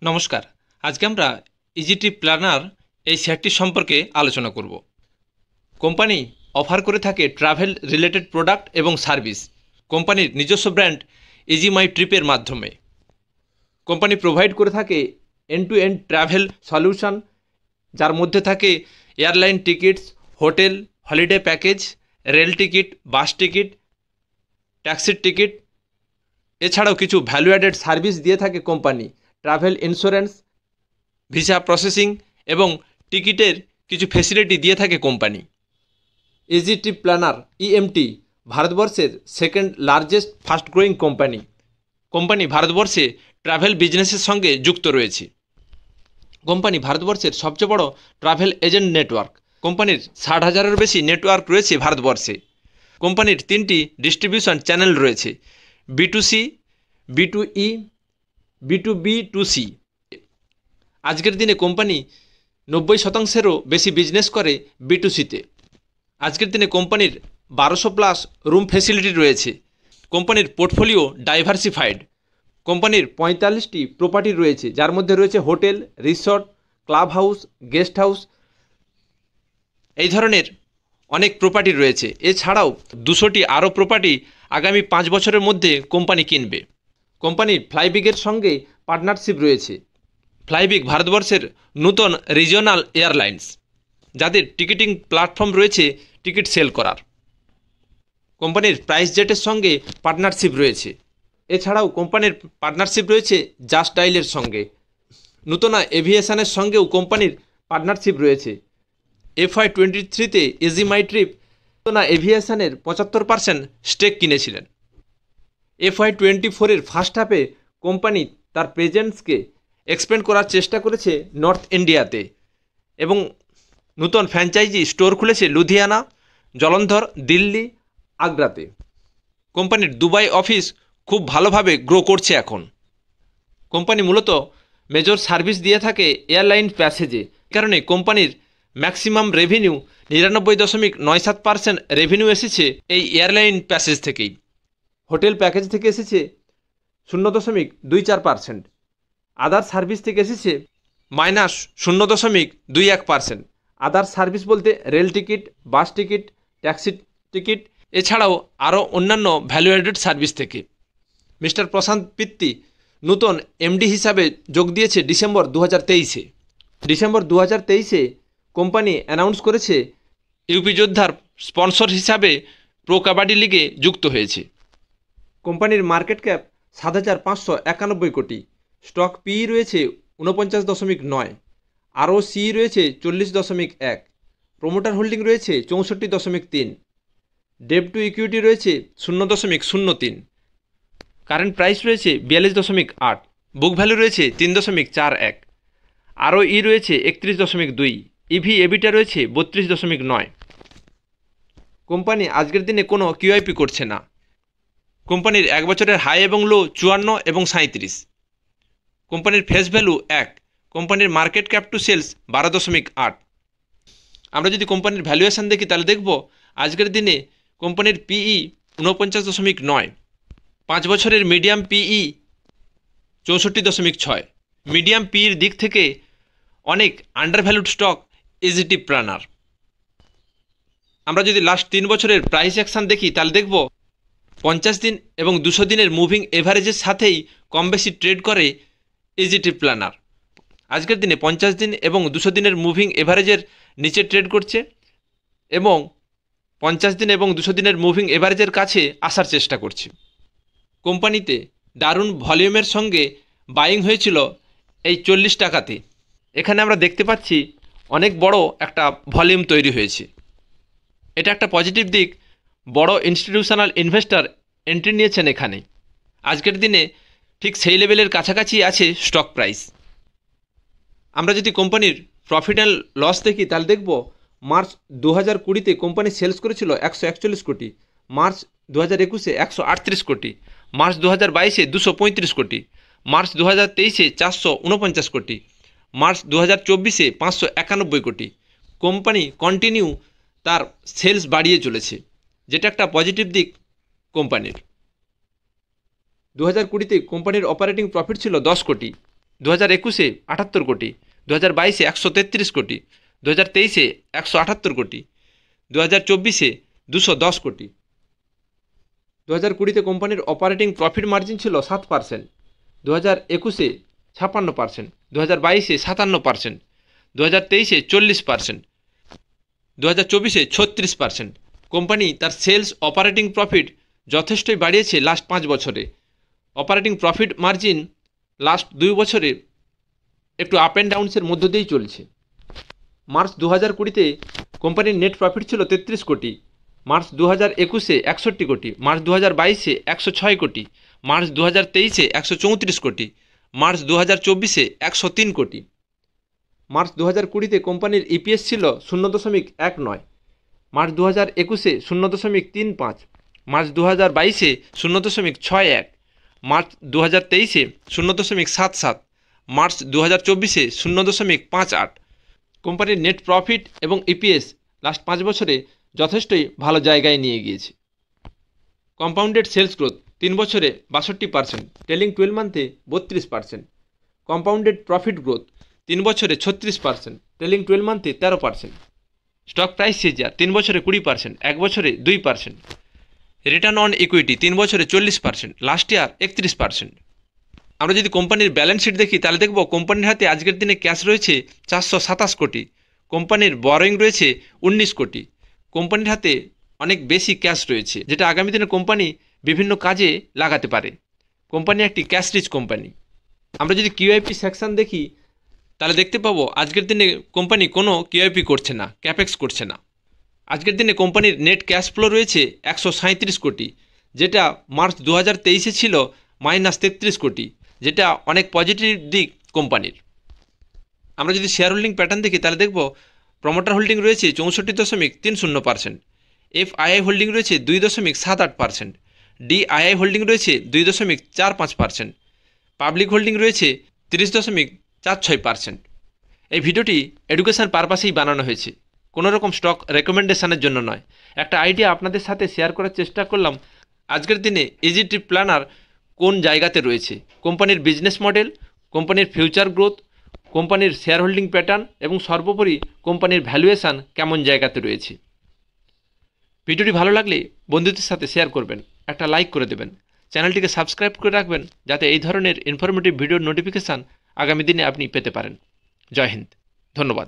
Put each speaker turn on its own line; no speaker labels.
নমস্কার। আজকে আমরা ইজি ট্রিপ প্ল্যানার এই শেয়ারটি সম্পর্কে আলোচনা করব। কোম্পানি অফার করে থাকে ট্রাভেল রিলেটেড প্রোডাক্ট এবং সার্ভিস কোম্পানির নিজস্ব ব্র্যান্ড ইজি মাই ট্রিপের মাধ্যমে। কোম্পানি প্রোভাইড করে থাকে and to end travel solution, যার মধ্যে থাকে airline tickets, hotel, holiday package, rail ticket, bus ticket, ট্যাক্সির টিকিট। এছাড়াও কিছু ভ্যালু অ্যাডেড সার্ভিস দিয়ে থাকে company, travel insurance, visa processing এবং টিকিটের কিছু ফেসিলিটি দিয়ে থাকে company. Easy trip planner EMT ভারতবর্ষের second largest fast growing company. Company ভারতবর্ষে ট্রাভেল বিজনেসের সঙ্গে যুক্ত রয়েছে। কোম্পানি ভারতবর্ষের সবচেয়ে বড় ট্রাভেল এজেন্ট নেটওয়ার্ক। কোম্পানির 60,000-এর বেশি নেটওয়ার্ক রয়েছে ভারতবর্ষে। কোম্পানির 3টি ডিস্ট্রিবিউশন চ্যানেল রয়েছে, B2C, B2E, B2B2C। আজকের দিনে কোম্পানি 90%-এরও বেশি বিজনেস করে B2Cতে। আজকের দিনে কোম্পানির 1200+ রুম ফেসিলিটি রয়েছে। কোম্পানির পোর্টফোলিও ডাইভার্সিফাইড। কোম্পানির 45টি প্রপার্টি রয়েছে, যার মধ্যে রয়েছে hotel, resort, club house, guest house, এই ধরনের অনেক প্রপার্টি রয়েছে। এছাড়াও 200টি আরও প্রপার্টি আগামী 5 বছরের মধ্যে কোম্পানি কিনবে। কোম্পানির ফ্লাইবিগের সঙ্গে পার্টনারশিপ রয়েছে। ফ্লাইবিগ ভারতবর্ষের নূতন রিজিওনাল এয়ারলাইন্স, যাদের টিকিটিং প্ল্যাটফর্ম রয়েছে টিকিট সেল করার। কোম্পানির প্রাইস জেটের সঙ্গে পার্টনারশিপ রয়েছে। এছাড়াও কোম্পানির পার্টনারশিপ রয়েছে জাস্ট ডাইলের সঙ্গে। নূতনা এভিয়েশনের সঙ্গেও কোম্পানির পার্টনারশিপ রয়েছে। FY23-তে ইজি মাই ট্রিপ নূতনা এভিয়েশনের 75% স্টেক কিনেছিলেন। FY24-এর ফার্স্ট হাফে কোম্পানি তার প্রেজেন্সকে এক্সপেন্ড করার চেষ্টা করেছে নর্থ ইন্ডিয়াতে এবং নূতন ফ্র্যাঞ্চাইজি স্টোর খুলেছে লুধিয়ানা, জলন্ধর, দিল্লি, আগ্রাতে। কোম্পানির দুবাই অফিস খুব ভালোভাবে গ্রো করছে এখন। কোম্পানি মূলত মেজর সার্ভিস দিয়ে থাকে এয়ারলাইন প্যাসেজে, কারণে কোম্পানির ম্যাক্সিমাম রেভিনিউ 99.97% রেভিনিউ এসেছে এই এয়ারলাইন প্যাসেজ থেকেই। হোটেল প্যাকেজ থেকে এসেছে 0.24%। আদার সার্ভিস থেকে এসেছে -0.21%। আদার সার্ভিস বলতে rail ticket, bus ticket, taxi ticket, এছাড়াও আরও অন্যান্য ভ্যালু অ্যাডেড সার্ভিস থেকে। মিস্টার প্রশান্ত পিত্তি নূতন এমডি হিসাবে যোগ দিয়েছে ডিসেম্বর 2023-এ। ডিসেম্বর 2023-এ কোম্পানি অ্যানাউন্স করেছে ইউপি যোদ্ধার স্পন্সর হিসাবে প্রো কাবাডি লিগে যুক্ত হয়েছে। কোম্পানির মার্কেট ক্যাপ 7,591 কোটি। স্টক পিই রয়েছে 49.9, ROCE রয়েছে 40.1, প্রোমোটার হোল্ডিং রয়েছে 64.3, ডেট টু ইকুইটি রয়েছে 0.03, কারেন্ট প্রাইস রয়েছে 42.8, বুক ভ্যালু রয়েছে 3.41, ROE রয়েছে 31.2, ইভি এবিটা রয়েছে 32.9। কোম্পানি আজকের দিনে কোনো কিউআইপি করছে না। কোম্পানির 1 বছরের হাই এবং লো 54 এবং 37। কোম্পানির ফেস ভ্যালু 1। কোম্পানির মার্কেট ক্যাপ টু সেলস 12.8। আমরা যদি কোম্পানির ভ্যালুয়েশন দেখি তাহলে দেখব আজকের দিনে কোম্পানির পিই 49.9, 5 বছরের মিডিয়াম পিই 64.6। মিডিয়াম পিইর দিক থেকে অনেক আন্ডারভ্যালুড স্টক ইজি ট্রিপ প্ল্যানার। আমরা যদি লাস্ট 3 বছরের প্রাইস অ্যাকশন দেখি তাহলে দেখব 50 দিন এবং 200 দিনের মুভিং এভারেজের সাথেই কম বেশি ট্রেড করে ইজি ট্রিপ প্ল্যানার। আজকের দিনে 50 দিন এবং 200 দিনের মুভিং এভারেজের নিচে ট্রেড করছে এবং 50 দিন এবং 200 দিনের মুভিং এভারেজের কাছে আসার চেষ্টা করছে। কোম্পানিতে দারুণ ভলিউমের সঙ্গে বাইং হয়েছিল এই 40 টাকাতে। এখানে আমরা দেখতে পাচ্ছি অনেক বড় একটা ভলিউম তৈরি হয়েছে। এটা একটা পজিটিভ দিক। বড় ইনস্টিটিউশনাল ইনভেস্টর এন্ট্রি নিয়েছেন এখানে। আজকের দিনে ঠিক সেই লেভেলের কাছাকাছি আছে স্টক প্রাইস। আমরা যদি কোম্পানির প্রফিট অ্যান্ড লস দেখি তাহলে দেখব মার্চ 2020-তে কোম্পানি সেলস করেছিল 141 কোটি, মার্চ 2021-এ 138 কোটি, মার্চ 2022-এ 235 কোটি, মার্চ 2023-এ 449 কোটি, মার্চ 2024-এ 591 কোটি। কোম্পানি কন্টিনিউ তার সেলস বাড়িয়ে চলেছে, যেটা একটা পজিটিভ দিক কোম্পানির। 2020-তে কোম্পানির অপারেটিং প্রফিট ছিল 10 কোটি, 2021-এ 78 কোটি, 2022-এ 133 কোটি, 2023-এ 178 কোটি, 2024-এ 210 কোটি। 2020-তে কোম্পানির অপারেটিং প্রফিট মার্জিন ছিল 7%, 2021-এ 56%, 2022-এ 57%, 2023-এ 40%, 2024-এ 36%। কোম্পানি তার সেলস অপারেটিং প্রফিট যথেষ্টই বাড়িয়েছে লাস্ট 5 বছরে। অপারেটিং প্রফিট মার্জিন লাস্ট 2 বছরে একটু আপ অ্যান্ড ডাউনসের মধ্য দিয়েই চলছে। মার্চ 2020-তে কোম্পানির নেট প্রফিট ছিল 33 কোটি, মার্চ 2021-এ 61 কোটি, মার্চ 2022-এ 106 কোটি, মার্চ 2023-এ 134 কোটি, মার্চ 2024-এ 103 কোটি। মার্চ 2020-তে কোম্পানির ইপিএস ছিল 0.19, মার্চ 2021-এ 0.35, মার্চ 2022-এ 0.61, মার্চ 2023-এ 0.77, মার্চ 2024-এ 0.58। কোম্পানির নেট প্রফিট এবং ইপিএস লাস্ট 5 বছরে যথেষ্টই ভালো জায়গায় নিয়ে গিয়েছে। কম্পাউন্ডেড সেলস গ্রোথ 3 বছরে 62%, ট্রেলিং 12 মান্থে 32%। কম্পাউন্ডেড প্রফিট গ্রোথ 3 বছরে 36%, ট্রেলিং 12 মান্থে 13%। স্টক প্রাইস সিজার 3 বছরে 20%, 1 বছরে 2%। রিটার্ন অন ইকুইটি 3 বছরে 40%, লাস্ট ইয়ার 31%। আমরা যদি কোম্পানির ব্যালেন্স শিট দেখি তাহলে দেখব কোম্পানির হাতে আজকের দিনে ক্যাশ রয়েছে 427 কোটি, কোম্পানির বরোয়িং রয়েছে 19 কোটি। কোম্পানির হাতে অনেক বেশি ক্যাশ রয়েছে, যেটা আগামী দিনে কোম্পানি বিভিন্ন কাজে লাগাতে পারে। কোম্পানি একটি ক্যাশ রিচ কোম্পানি। আমরা যদি কিউআইপি সেকশন দেখি তাহলে দেখতে পাবো আজকের দিনে কোম্পানি কোনো কিউআইপি করছে না, ক্যাপেক্স করছে না। আজকের দিনে কোম্পানির নেট ক্যাশ ফ্লো রয়েছে 137 কোটি, যেটা মার্চ 2023-এ ছিল -33 কোটি, যেটা অনেক পজিটিভ দিক কোম্পানির। আমরা যদি শেয়ার হোল্ডিং প্যাটার্ন দেখি তাহলে দেখব প্রমোটার হোল্ডিং রয়েছে 64.30%, এফআইআই হোল্ডিং রয়েছে 2.78%, ডিআইআই হোল্ডিং রয়েছে 2.45%, পাবলিক হোল্ডিং রয়েছে 30.46%। এই ভিডিওটি এডুকেশন পারপাসেই বানানো হয়েছে, কোনো রকম স্টক রেকমেন্ডেশনের জন্য নয়। একটা আইডিয়া আপনাদের সাথে শেয়ার করার চেষ্টা করলাম আজকের দিনে ইজি ট্রিপ প্ল্যানার কোন জায়গাতে রয়েছে, কোম্পানির বিজনেস মডেল, কোম্পানির ফিউচার গ্রোথ, কোম্পানির শেয়ার হোল্ডিং প্যাটার্ন এবং সর্বোপরি কোম্পানির ভ্যালুয়েশন কেমন জায়গাতে রয়েছে। ভিডিওটি ভালো লাগলে বন্ধুদের সাথে শেয়ার করবেন, একটা লাইক করে দেবেন, চ্যানেলটিকে সাবস্ক্রাইব করে রাখবেন যাতে এই ধরনের ইনফরমেটিভ ভিডিওর নোটিফিকেশান আগামী দিনে আপনি পেতে পারেন। জয় হিন্দ, ধন্যবাদ।